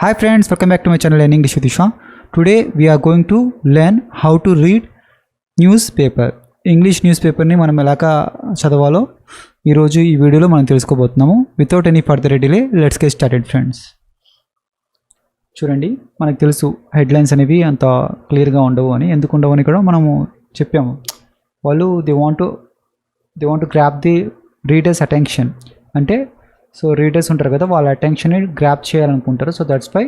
Hi friends, welcome back to my channel Learning English with Isha. Today we are going to learn how to read newspaper. English news పేపర్ని మనం ఎలాగా చదవాలో ఈరోజు ఈ వీడియోలో మనం తెలుసుకోబోతున్నాము. Without any further delay let's get started friends. చూడండి, మనకు తెలుసు హెడ్లైన్స్ అనేవి అంత క్లియర్గా ఉండవు అని. ఎందుకు ఉండవు అని కూడా మనము చెప్పాము. వాళ్ళు they want to grab the readers attention. అంటే సో రీడర్స్ ఉంటారు కదా, వాళ్ళ అటెన్షన్ని గ్రాప్ చేయాలనుకుంటారు. So that's why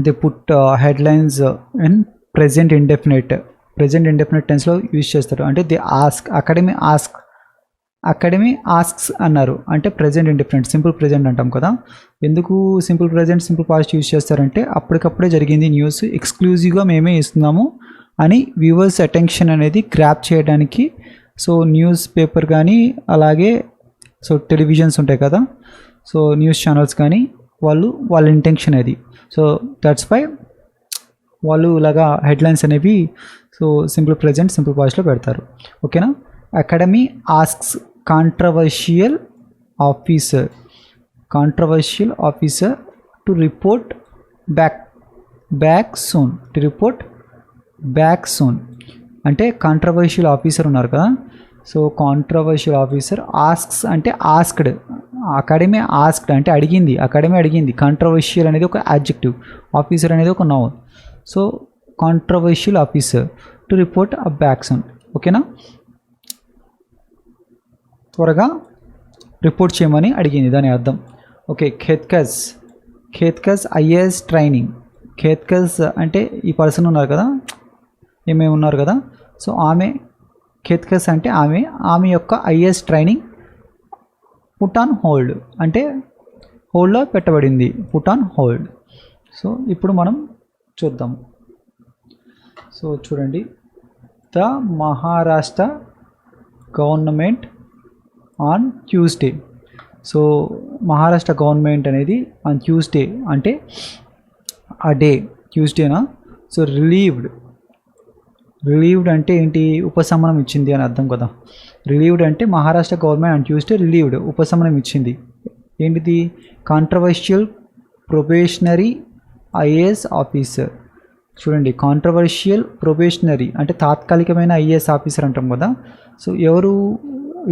they put headlines in present indefinite టెన్స్లో యూజ్ చేస్తారు. అంటే దే ఆస్క్, అకాడమీ ఆస్క్స్ అన్నారు. అంటే ప్రెజెంట్ ఇండెఫినెట్, సింపుల్ ప్రెజెంట్ అంటాం కదా. ఎందుకు simple present simple past use చేస్తారంటే అప్పటికప్పుడే జరిగింది న్యూస్, ఎక్స్క్లూజివ్గా మేమే ఇస్తున్నాము అని వ్యూవర్స్ అటెన్షన్ అనేది గ్రాప్ చేయడానికి. సో న్యూస్ పేపర్ కానీ అలాగే సో టెలివిజన్స్ ఉంటాయి కదా, సో న్యూస్ ఛానల్స్ కానీ వాళ్ళ ఇంటెన్షన్ అది. సో దట్స్ వై వాళ్ళు ఇలాగా హెడ్లైన్స్ అనేవి సో సింపుల్ ప్రెజెంట్ సింపుల్ పాస్ట్లో పెడతారు. ఓకేనా. Academy asks controversial officer to report back soon. అంటే కాంట్రవర్షియల్ ఆఫీసర్ ఉన్నారు కదా, సో కాంట్రవర్షియల్ ఆఫీసర్ ఆస్క్స్ అంటే ఆస్క్డ్, అకాడమీ ఆస్క్డ్ అంటే అడిగింది, అకాడమీ అడిగింది. కాంట్రవర్షియల్ అనేది ఒక యాడ్జెక్టివ్, ఆఫీసర్ అనేది ఒక noun. So controversial officer to report a back soon. ఓకేనా, త్వరగా రిపోర్ట్ చేయమని అడిగింది, దాని అర్థం. Okay. Khedkar IAS training. Khedkar అంటే ఈ పర్సన్ ఉన్నారు కదా, ఏమేమి ఉన్నారు కదా, సో ఆమె ఖేత్కజ్ అంటే ఆమె యొక్క IAS training put on hold, అంటే హోల్డ్లో పెట్టబడింది, పుట్ ఆన్ హోల్డ్. సో ఇప్పుడు మనం చూద్దాం. సో చూడండి, the Maharashtra government on Tuesday. So Maharashtra government అనేది ఆన్ ట్యూస్డే అంటే ఆ డే ట్యూస్డేనా. సో రిలీవ్డ్ అంటే ఏంటి, ఉపశమనం ఇచ్చింది అని అర్థం కదా. రిలీవ్డ్ అంటే Maharashtra government on Tuesday relieved, ఉపశమనం ఇచ్చింది. ఏంటిది, కాంట్రవర్షియల్ ప్రొబేషనరీ ఐఏఎస్ ఆఫీసర్. చూడండి, కాంట్రవర్షియల్ ప్రొబేషనరీ అంటే తాత్కాలికమైన ఐఏఎస్ ఆఫీసర్ అంటాం కదా. సో ఎవరు,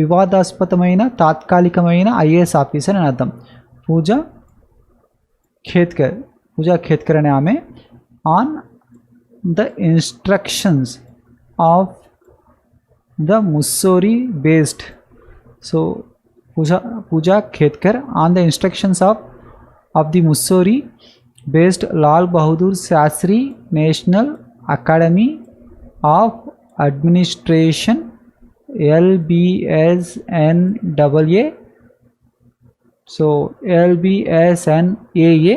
వివాదాస్పదమైన తాత్కాలికమైన ఐఏఎస్ ఆఫీసర్ అని అర్థం. పూజా ఖేత్కర్ అనే ఆమె on the instructions of the Mussoorie based. So Puja Khedkar on the instructions of the Mussoorie based Lal Bahadur Shastri National Academy of Administration LBSNAA. So LBSNAA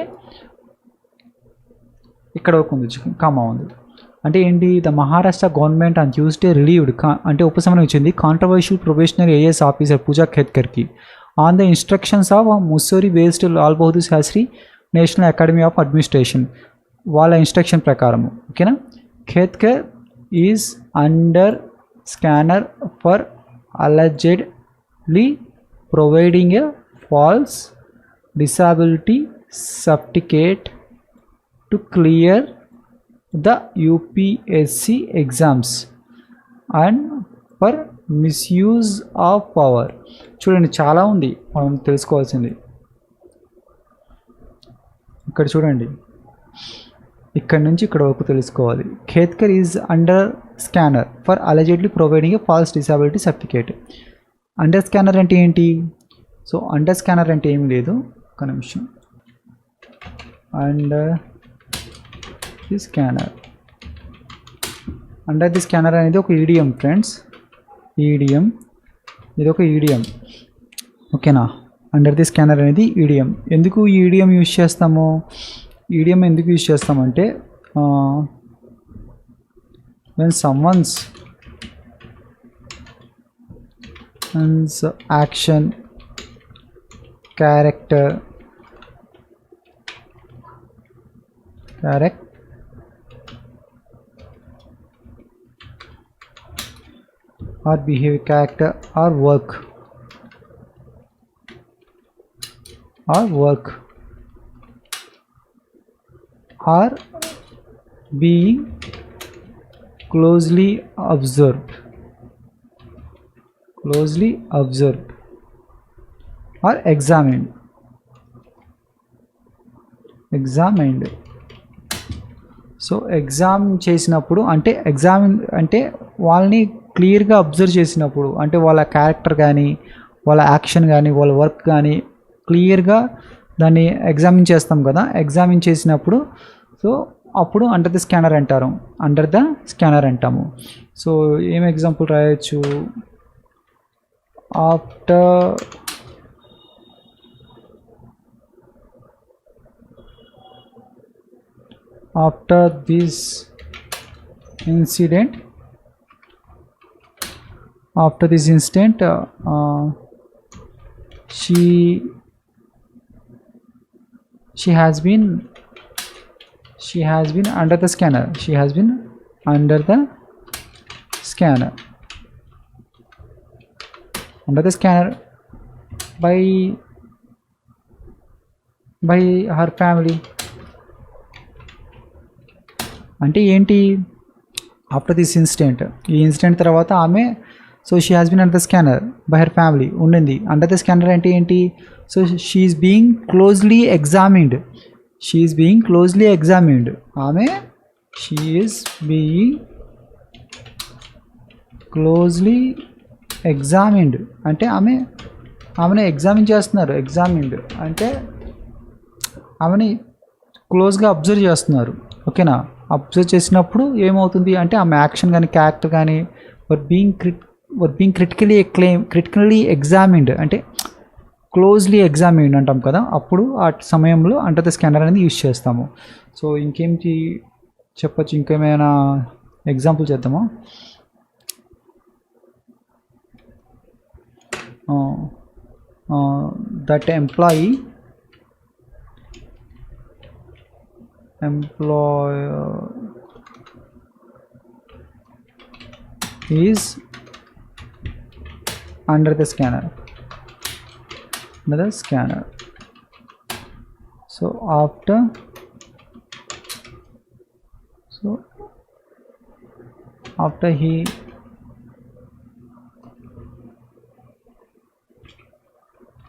ఇక్కడ ఒక ఉంది, కామా ఉంది. అంటే ఏంటి, the Maharashtra government on Tuesday relieved అంటే ఉపశమనం ఇచ్చింది controversial probationary IAS officer Puja ఖేత్కర్కి on the instructions of Mussoorie based Lal Bahadur Shastri National Academy of Administration, వాళ్ళ ఇన్స్ట్రక్షన్ ప్రకారం. ఓకేనా. ఖేత్కర్ is under scanner for allegedly providing a false disability certificate to clear the UPSC exams and for misuse of power. చూడండి, చాలా ఉంది మనం తెలుసుకోవాల్సింది. ఇక్కడ చూడండి, ఇక్కడ నుంచి ఇక్కడ వరకు తెలుసుకోవాలి. Khedkar is under scanner for allegedly providing a false disability certificate. Under scanner అంటే ఏంటి, సో అండర్ స్కానర్ అంటే ఏమి లేదు, ఒక నిమిషం. అండర్ ది స్కానర్ అనేది ఒక ఈడియం ఫ్రెండ్స్, ఇది ఒక ఈడియం. ఓకేనా. అండర్ ది స్కానర్ అనేది ఈడియం. ఎందుకు ఈ ఈడియం యూజ్ చేస్తాము, ఎందుకు యూజ్ చేస్తామంటే when someone's action, character or behavior, character or work are being closely observed or examined. So exam చేసినప్పుడు అంటే అంటే వాళ్ళని క్లియర్గా అబ్జర్వ్ చేసినప్పుడు, అంటే వాళ్ళ క్యారెక్టర్ కానీ వాళ్ళ యాక్షన్ కానీ వాళ్ళ వర్క్ కానీ క్లియర్గా దాన్ని ఎగ్జామిన్ చేస్తాం కదా. ఎగ్జామిన్ చేసినప్పుడు సో అప్పుడు అండర్ ద స్కానర్ అంటాము. సో ఏం ఎగ్జాంపుల్ రాయొచ్చు? after this incident she has been under the scanner. by her family. అంటే ఏంటి? ఆఫ్టర్ దిస్ ఇన్సిడెంట్, ఈ ఇన్సిడెంట్ తర్వాత ఆమె so she has been under the scanner by her family ఉండింది. Under the scanner అంటే ఏంటి? So she is being closely examined. ఆమె she is being closely examined అంటే ఆమెను ఎగ్జామిన్ చేస్తున్నారు. ఎగ్జామిన్డ్ అంటే ఆమెని క్లోజ్గా అబ్జర్వ్ చేస్తున్నారు. ఓకేనా? అబ్జర్వ్ చేసినప్పుడు ఏమవుతుంది అంటే ఆమె యాక్షన్ కానీ క్యారెక్టర్ కానీ వర్ బీయింగ్ క్రిటికల్లీ ఎగ్జామిన్డ్ అంటే క్లోజ్లీ ఎగ్జామిన్డ్ అంటాం కదా. అప్పుడు ఆ సమయంలో అండర్ ద స్కానర్ అనేది యూజ్ చేస్తాము. సో ఇంకేంటి చెప్పచ్చు? ఇంకేమైనా ఎగ్జాంపుల్ చేద్దామా? That employer is under the scanner. So after he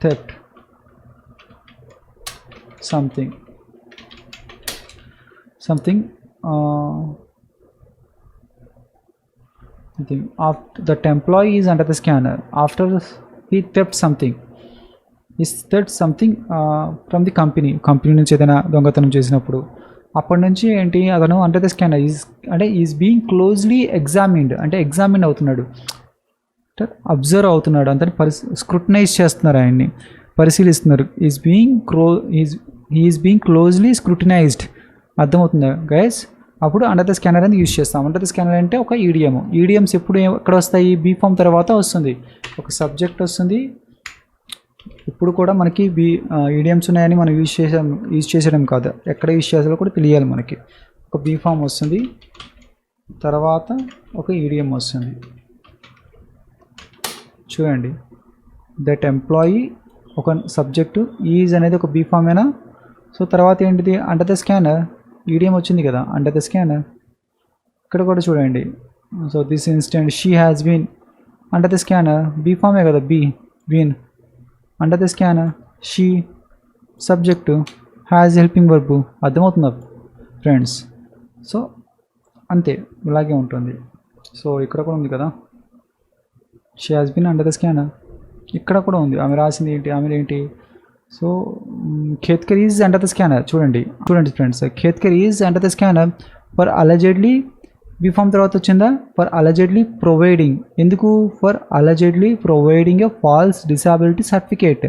theft something after that employee is under the scanner after he theft something from the company నుంచి ఏదైనా దొంగతనం చేసినప్పుడు అప్పటి నుంచి ఏంటి అతను అండర్ ద స్కానర్ అంటే ఈజ్ బీయింగ్ క్లోజ్లీ ఎగ్జామిన్డ్ అంటే ఎగ్జామిన్ అవుతున్నాడు, అబ్జర్వ్ అవుతున్నాడు, అంతని స్క్రూటనైజ్ చేస్తున్నారు, ఆయన్ని పరిశీలిస్తున్నారు. Is being closely scrutinized. అర్థమవుతుందా గైస్? అప్పుడు అండర్ ద స్కానర్ అనేది యూజ్ చేస్తాం. అండర్ ద స్కానర్ అంటే ఒక ఈడియమ్స్ ఎప్పుడు ఎక్కడ వస్తాయి? బీ ఫామ్ తర్వాత వస్తుంది, ఒక సబ్జెక్ట్ వస్తుంది. ఇప్పుడు కూడా మనకి ఈడియమ్స్ ఉన్నాయని మనం యూజ్ చేసేయడం కాదు, ఎక్కడ యూజ్ చేయాలో కూడా తెలియాలి మనకి. ఒక బీ ఫామ్ వస్తుంది, తర్వాత ఒక ఈడియం వస్తుంది. చూడండి, దట్ ఎంప్లాయీ ఒక సబ్జెక్టు, ఈజ్ అనేది ఒక బీ ఫామేనా. సో తర్వాత ఏంటిది? అండర్ ద స్కానర్ ఈడియం వచ్చింది కదా, అండర్ ద స్కానర్. ఇక్కడ కూడా చూడండి. So this instant she has been under the scanner, be ఫామే కదా, been under the scanner. She subject, has helping verb. అర్థమవుతుందా ఫ్రెండ్స్? సో అంతే, ఇలాగే ఉంటుంది. సో ఇక్కడ కూడా ఉంది కదా, she has been under the scanner. ఇక్కడ కూడా ఉంది, ఆమె రాసింది ఏంటి? ఆమె ఏంటి? So Khedkar is under the scanner. చూడండి friends, Khedkar is under the scanner for allegedly. Be form తర్వాత వచ్చిందా? For allegedly providing. ఎందుకు? For allegedly providing a false disability certificate.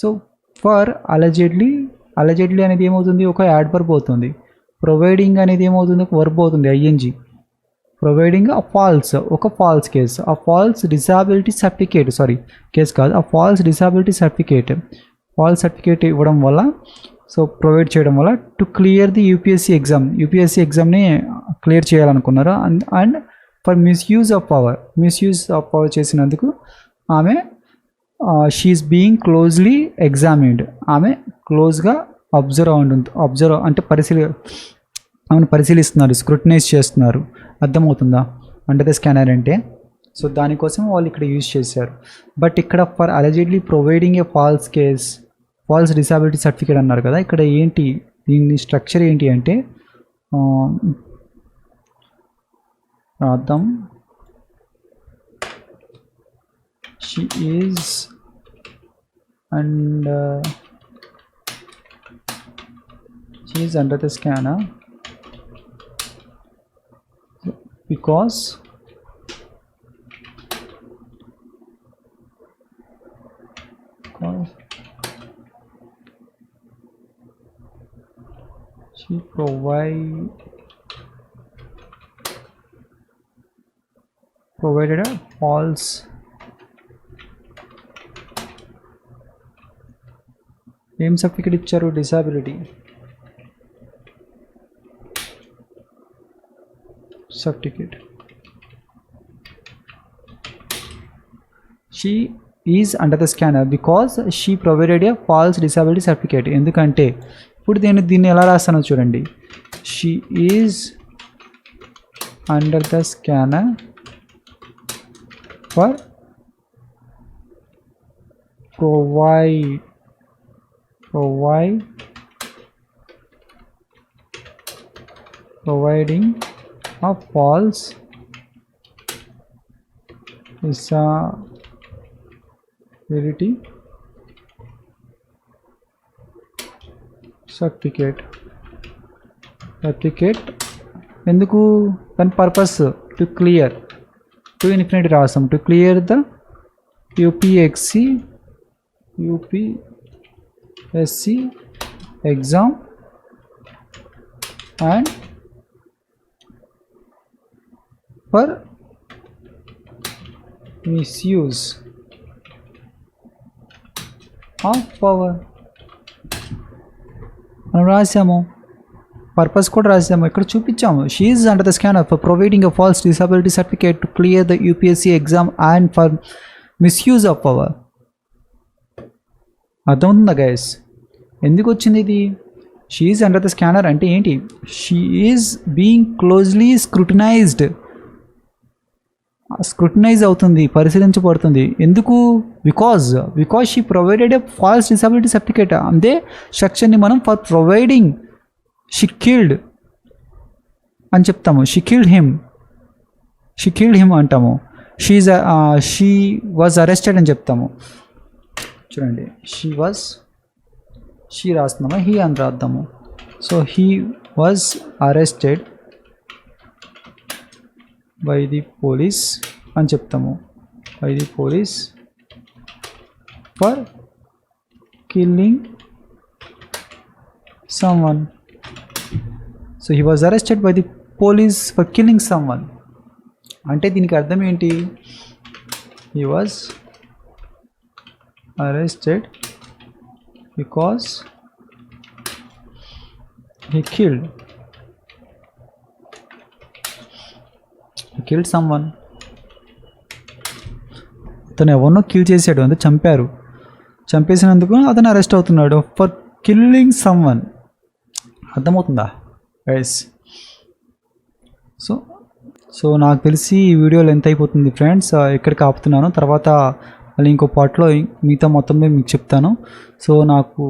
So for allegedly అనేది ఏమవుతుంది? ఒక యాడ్వర్బ్ అవుతుంది. ప్రొవైడింగ్ అనేది ఏమవుతుంది? ఒక వర్బ్ అవుతుంది, ఐఎన్జీ. ప్రొవైడింగ్ అ ఫాల్స్, ఒక ఫాల్స్ కేస్, ఆ ఫాల్స్ డిసాబిలిటీ సర్టిఫికేట్, కేస్ కాదు, ఆ ఫాల్స్ డిసాబిలిటీ సర్టిఫికేట్ ఇవ్వడం వల్ల, సో ప్రొవైడ్ చేయడం వల్ల, టు క్లియర్ ది యూపీఎస్సీ ఎగ్జామ్ని క్లియర్ చేయాలనుకున్నారు. And for misuse of power చేసినందుకు ఆమె షీఈస్ బీయింగ్ క్లోజ్లీ ఎగ్జామిన్డ్. ఆమె క్లోజ్గా అబ్జర్వ్ అంటే పరిశీలిస్తున్నారు, స్క్రూటినైజ్ చేస్తున్నారు. అర్థమవుతుందా అండర్ ద స్కానర్ అంటే? సో దానికోసం వాళ్ళు ఇక్కడ యూజ్ చేశారు. బట్ ఇక్కడ for allegedly providing a false disability certificate అన్నారు కదా, ఇక్కడ ఏంటి దీని స్ట్రక్చర్ ఏంటి అంటే రాద్దాం. She is under the scanner because she provided a false ఏం సర్టిఫికేట్ ఇచ్చారు? Disability certificate. She is under the scanner because she provided a false disability certificate. ఎందుకంటే ఇప్పుడు దీన్ని ఎలా రాస్తానో చూడండి. She is under the scanner for providing a false disability certificate. ఎందుకు? దాని purpose to clear, to infinitive రాస్తాం, to clear the UPSC exam and for misuse of power. మనం రాసాము, purpose కూడా రాసాము, ఇక్కడ చూపించాము. She is under the scanner for providing a false disability certificate to clear the UPSC exam and for misuse of power. అర్థమవుతుందా guys? ఎందుకు వచ్చింది ఇది? She is under the scanner అంటే ఏంటి? She is being closely scrutinise అవుతుంది, పరిశీలించబడుతుంది. ఎందుకు? Because she provided a false disability certificate. అంతే స్ట్రక్చర్ని మనం ఫర్ ప్రొవైడింగ్ షీ కిల్డ్ అని చెప్తాము. షీ కిల్డ్ హిమ్ అంటాము. షీ వాజ్ అరెస్టెడ్ అని చెప్తాము. చూడండి, షీ రాస్తున్నాము, హీ అని రాద్దాము. So he was arrested by the police అని చెప్తాము. by the police for killing someone. So he was arrested by the police for killing someone. అంటే దీనికి అర్థం ఏంటి? he was arrested because he killed someone. అతను ఎవరినో కిల్ చేశాడు, అంటే చంపేసినందుకు అతను అరెస్ట్ అవుతున్నాడు ఫర్ కిల్లింగ్ సమ్వన్. అర్థమవుతుందా గైస్? సో నాకు తెలిసి ఈ వీడియో లెంత్ అయిపోతుంది ఫ్రెండ్స్, ఇక్కడికి ఆపుతున్నాను. తర్వాత మళ్ళీ ఇంకో పార్ట్లో మిగతా మొత్తం మీకు చెప్తాను. సో నాకు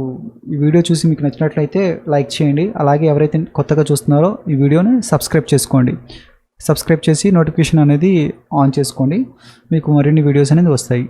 ఈ వీడియో చూసి మీకు నచ్చినట్లయితే లైక్ చేయండి. అలాగే ఎవరైతే కొత్తగా చూస్తున్నారో ఈ వీడియోని సబ్స్క్రైబ్ చేసి నోటిఫికేషన్ అనేది ఆన్ చేసుకోండి. మీకు మరిన్ని వీడియోస్ అనేది వస్తాయి.